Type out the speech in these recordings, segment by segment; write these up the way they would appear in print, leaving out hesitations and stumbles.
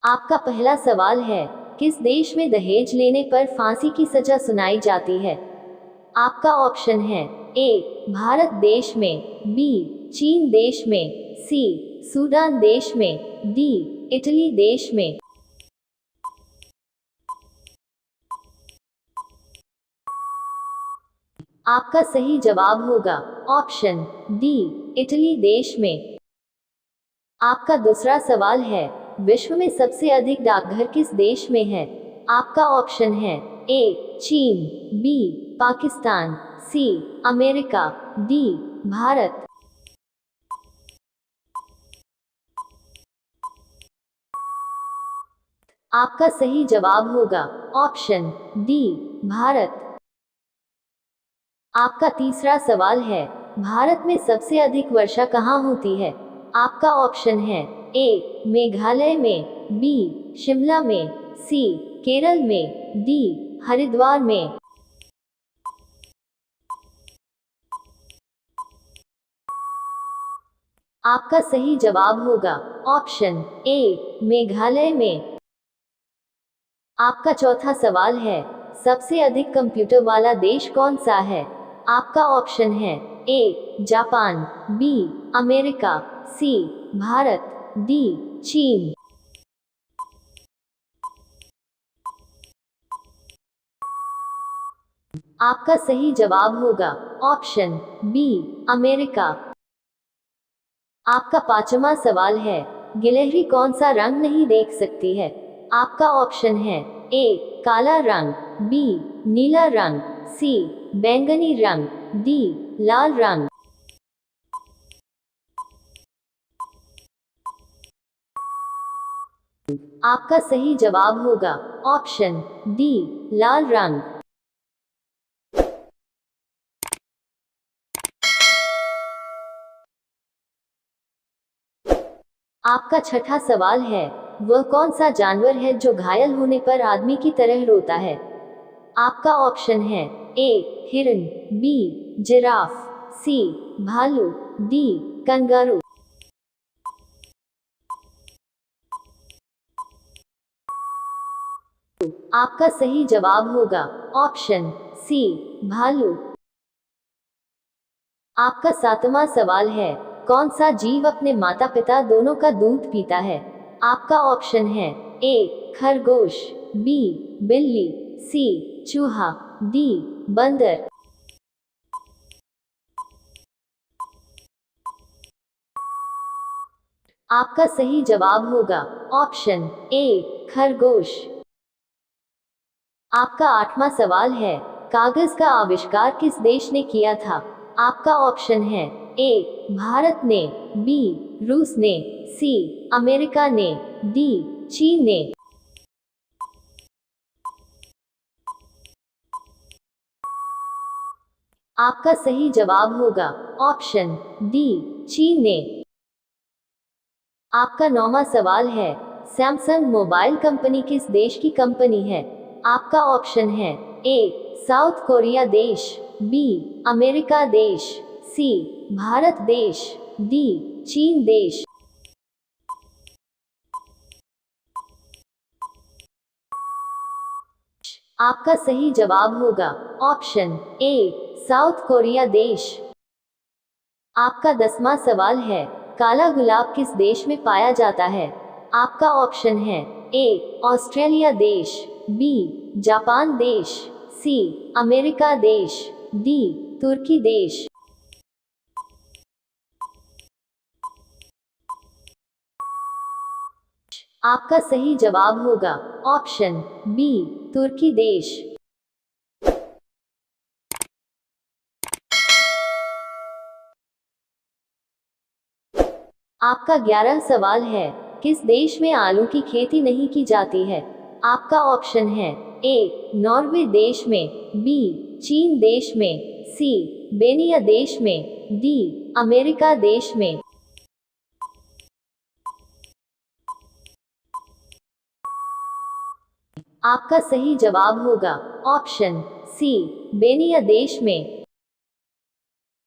आपका पहला सवाल है, किस देश में दहेज लेने पर फांसी की सजा सुनाई जाती है? आपका ऑप्शन है ए भारत देश में, बी चीन देश में, सी सूडान देश में, डी इटली देश में। आपका सही जवाब होगा ऑप्शन डी इटली देश में। आपका दूसरा सवाल है, विश्व में सबसे अधिक डाकघर किस देश में है? आपका ऑप्शन है ए चीन, B Pakistan, C America, D Bharat. आपका सही जवाब होगा ऑप्शन डी भारत। आपका तीसरा सवाल है, भारत में सबसे अधिक वर्षा कहाँ होती है? आपका ऑप्शन है ए मेघालय में, बी शिमला में, सी केरल में, डी हरिद्वार में। आपका सही जवाब होगा ऑप्शन ए मेघालय में। आपका चौथा सवाल है, सबसे अधिक कंप्यूटर वाला देश कौन सा है? आपका ऑप्शन है A Japan, B America, C Bharat, D चीन। आपका सही जवाब होगा ऑप्शन बी अमेरिका। आपका पांचवा सवाल है, गिलहरी कौन सा रंग नहीं देख सकती है? आपका ऑप्शन है ए काला रंग, बी नीला रंग, सी बैंगनी रंग, डी लाल रंग। आपका सही जवाब होगा ऑप्शन डी लाल रंग। आपका छठा सवाल है, वह कौन सा जानवर है जो घायल होने पर आदमी की तरह रोता है? आपका ऑप्शन है ए हिरन, बी जिराफ, सी भालू, डी कंगारू। आपका सही जवाब होगा ऑप्शन सी भालू। आपका सातवां सवाल है, कौन सा जीव अपने माता पिता दोनों का दूध पीता है? आपका ऑप्शन है ए खरगोश, बी बिल्ली, सी चूहा, डी बंदर। आपका सही जवाब होगा ऑप्शन ए खरगोश। आपका आठवां सवाल है, कागज का आविष्कार किस देश ने किया था? आपका ऑप्शन है ए भारत ने, बी रूस ने, सी अमेरिका ने, डी चीन ने। आपका सही जवाब होगा ऑप्शन डी चीन ने। आपका नौवां सवाल है, सैमसंग मोबाइल कंपनी किस देश की कंपनी है? आपका ऑप्शन है ए साउथ कोरिया देश, बी अमेरिका देश, सी भारत देश, डी चीन देश। आपका सही जवाब होगा ऑप्शन ए साउथ कोरिया देश। आपका 10वां सवाल है, काला गुलाब किस देश में पाया जाता है? आपका ऑप्शन है ए ऑस्ट्रेलिया देश, बी जापान देश, सी अमेरिका देश, डी तुर्की देश। आपका सही जवाब होगा ऑप्शन बी तुर्की देश। आपका 11वां सवाल है, किस देश में आलू की खेती नहीं की जाती है? आपका ऑप्शन है ए नॉर्वे देश में, बी चीन देश में, सी बेनिया देश में, डी अमेरिका देश में। आपका सही जवाब होगा ऑप्शन सी बेनिया देश में।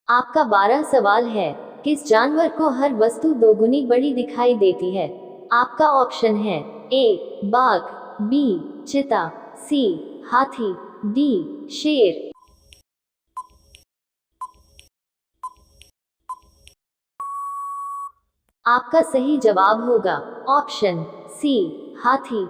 आपका 12वां सवाल है, किस जानवर को हर वस्तु दोगुनी बड़ी दिखाई देती है? आपका ऑप्शन है ए बाघ, बी चीता, सी हाथी, डी शेर। आपका सही जवाब होगा ऑप्शन सी हाथी।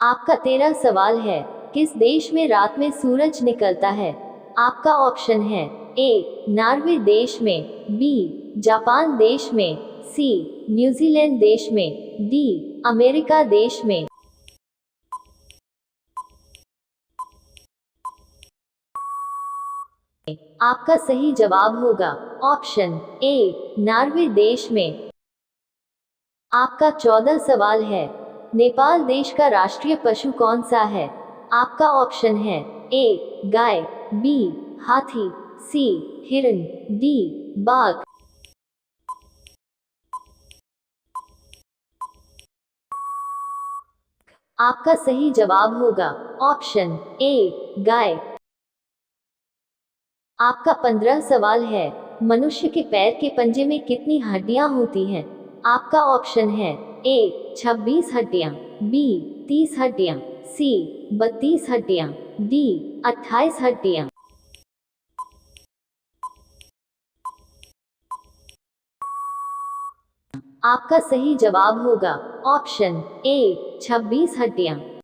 आपका 13 सवाल है, किस देश में रात में सूरज निकलता है? आपका ऑप्शन है ए नॉर्वे देश में, बी जापान देश में, सी न्यूजीलैंड देश में, डी अमेरिका देश में। आपका सही जवाब होगा ऑप्शन ए नॉर्वे देश में। आपका 14 सवाल है, नेपाल देश का राष्ट्रीय पशु कौन सा है? आपका ऑप्शन है ए गाय, बी हाथी, सी हिरण, डी बाघ। आपका सही जवाब होगा ऑप्शन ए गाय। आपका 15 सवाल है, मनुष्य के पैर के पंजे में कितनी हड्डियां होती हैं? आपका ऑप्शन है ए 26 हड्डियां, बी 30 हड्डियां, सी 32 हड्डियां, डी 28 हड्डियां। आपका सही जवाब होगा ऑप्शन ए 26 हड्डियां।